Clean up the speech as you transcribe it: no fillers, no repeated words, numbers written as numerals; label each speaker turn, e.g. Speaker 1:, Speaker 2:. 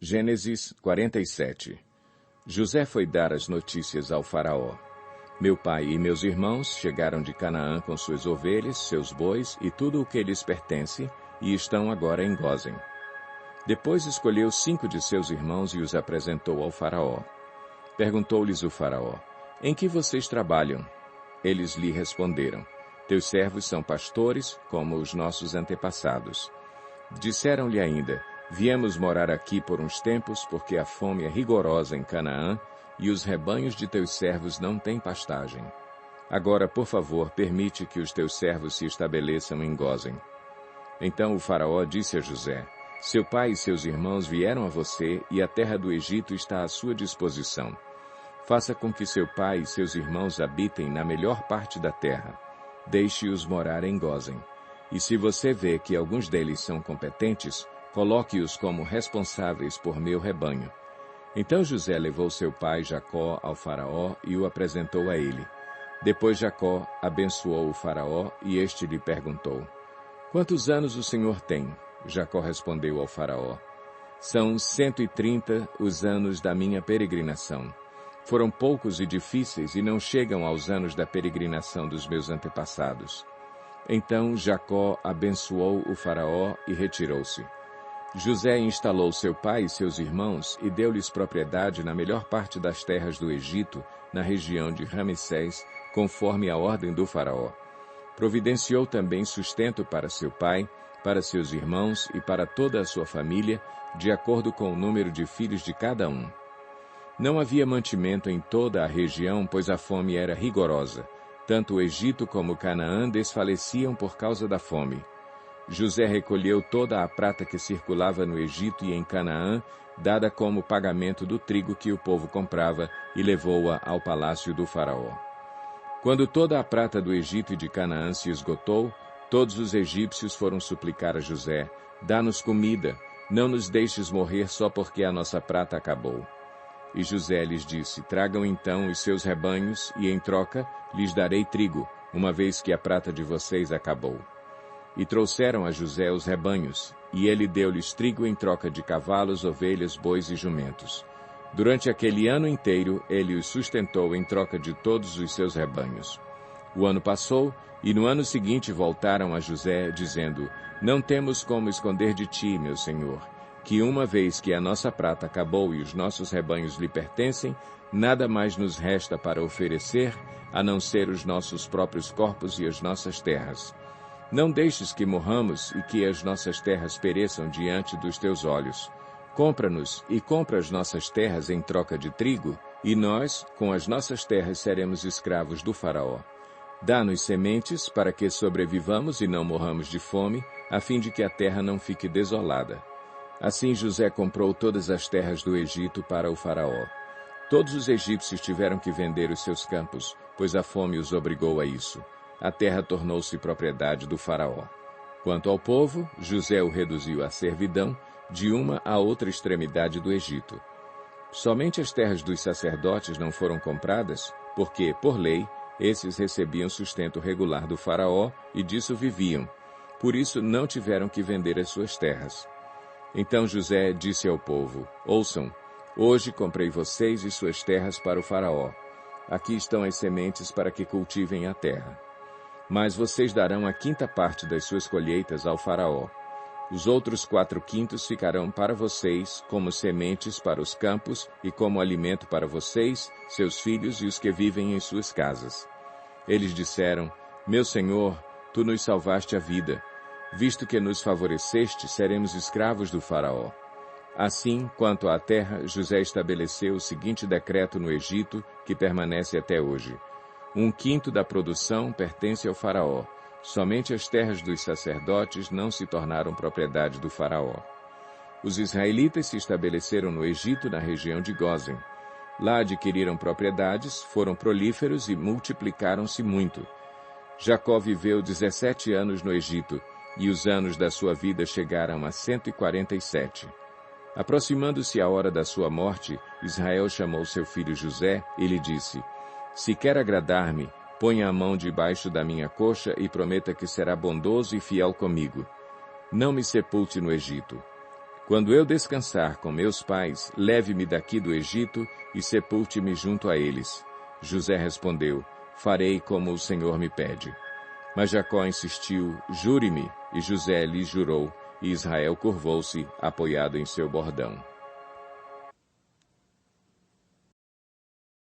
Speaker 1: Gênesis 47. José foi dar as notícias ao faraó. Meu pai e meus irmãos chegaram de Canaã com suas ovelhas, seus bois e tudo o que lhes pertence, e estão agora em Gósen. Depois escolheu 5 de seus irmãos e os apresentou ao faraó. Perguntou-lhes o faraó: em que vocês trabalham? Eles lhe responderam: teus servos são pastores, como os nossos antepassados. Disseram-lhe ainda: viemos morar aqui por uns tempos, porque a fome é rigorosa em Canaã, e os rebanhos de teus servos não têm pastagem. Agora, por favor, permite que os teus servos se estabeleçam em Gósen. Então o faraó disse a José: seu pai e seus irmãos vieram a você, e a terra do Egito está à sua disposição. Faça com que seu pai e seus irmãos habitem na melhor parte da terra. Deixe-os morar em Gósen. E se você vê que alguns deles são competentes, coloque-os como responsáveis por meu rebanho. Então José levou seu pai Jacó ao faraó e o apresentou a ele. Depois Jacó abençoou o faraó e este lhe perguntou: quantos anos o senhor tem? Jacó respondeu ao faraó: são 130 os anos da minha peregrinação. Foram poucos e difíceis e não chegam aos anos da peregrinação dos meus antepassados. Então Jacó abençoou o faraó e retirou-se. José instalou seu pai e seus irmãos e deu-lhes propriedade na melhor parte das terras do Egito, na região de Ramessés, conforme a ordem do faraó. Providenciou também sustento para seu pai, para seus irmãos e para toda a sua família, de acordo com o número de filhos de cada um. Não havia mantimento em toda a região, pois a fome era rigorosa. Tanto o Egito como Canaã desfaleciam por causa da fome. José recolheu toda a prata que circulava no Egito e em Canaã, dada como pagamento do trigo que o povo comprava, e levou-a ao palácio do faraó. Quando toda a prata do Egito e de Canaã se esgotou, todos os egípcios foram suplicar a José: dá-nos comida, não nos deixes morrer só porque a nossa prata acabou. E José lhes disse: tragam então os seus rebanhos, e em troca lhes darei trigo, uma vez que a prata de vocês acabou. E trouxeram a José os rebanhos, e ele deu-lhes trigo em troca de cavalos, ovelhas, bois e jumentos. Durante aquele ano inteiro, ele os sustentou em troca de todos os seus rebanhos. O ano passou, e no ano seguinte voltaram a José, dizendo: não temos como esconder de ti, meu senhor, que uma vez que a nossa prata acabou e os nossos rebanhos lhe pertencem, nada mais nos resta para oferecer, a não ser os nossos próprios corpos e as nossas terras. Não deixes que morramos e que as nossas terras pereçam diante dos teus olhos. Compra-nos e compra as nossas terras em troca de trigo, e nós, com as nossas terras, seremos escravos do faraó. Dá-nos sementes para que sobrevivamos e não morramos de fome, a fim de que a terra não fique desolada. Assim José comprou todas as terras do Egito para o faraó. Todos os egípcios tiveram que vender os seus campos, pois a fome os obrigou a isso. A terra tornou-se propriedade do faraó. Quanto ao povo, José o reduziu à servidão, de uma à outra extremidade do Egito. Somente as terras dos sacerdotes não foram compradas, porque, por lei, esses recebiam sustento regular do faraó e disso viviam. Por isso não tiveram que vender as suas terras. Então José disse ao povo: ouçam, hoje comprei vocês e suas terras para o faraó. Aqui estão as sementes para que cultivem a terra. Mas vocês darão a 5ª parte das suas colheitas ao faraó. Os outros 4/5 ficarão para vocês, como sementes para os campos e como alimento para vocês, seus filhos e os que vivem em suas casas. Eles disseram: meu senhor, tu nos salvaste a vida. Visto que nos favoreceste, seremos escravos do faraó. Assim, quanto à terra, José estabeleceu o seguinte decreto no Egito, que permanece até hoje: 1/5 da produção pertence ao faraó. Somente as terras dos sacerdotes não se tornaram propriedade do faraó. Os israelitas se estabeleceram no Egito, na região de Gósen. Lá adquiriram propriedades, foram prolíferos e multiplicaram-se muito. Jacó viveu 17 anos no Egito, e os anos da sua vida chegaram a 147. Aproximando-se a hora da sua morte, Israel chamou seu filho José e lhe disse: se quer agradar-me, ponha a mão debaixo da minha coxa e prometa que será bondoso e fiel comigo. Não me sepulte no Egito. Quando eu descansar com meus pais, leve-me daqui do Egito e sepulte-me junto a eles. José respondeu, farei como o Senhor me pede. Mas Jacó insistiu, jure-me, e José lhe jurou, e Israel curvou-se, apoiado em seu bordão.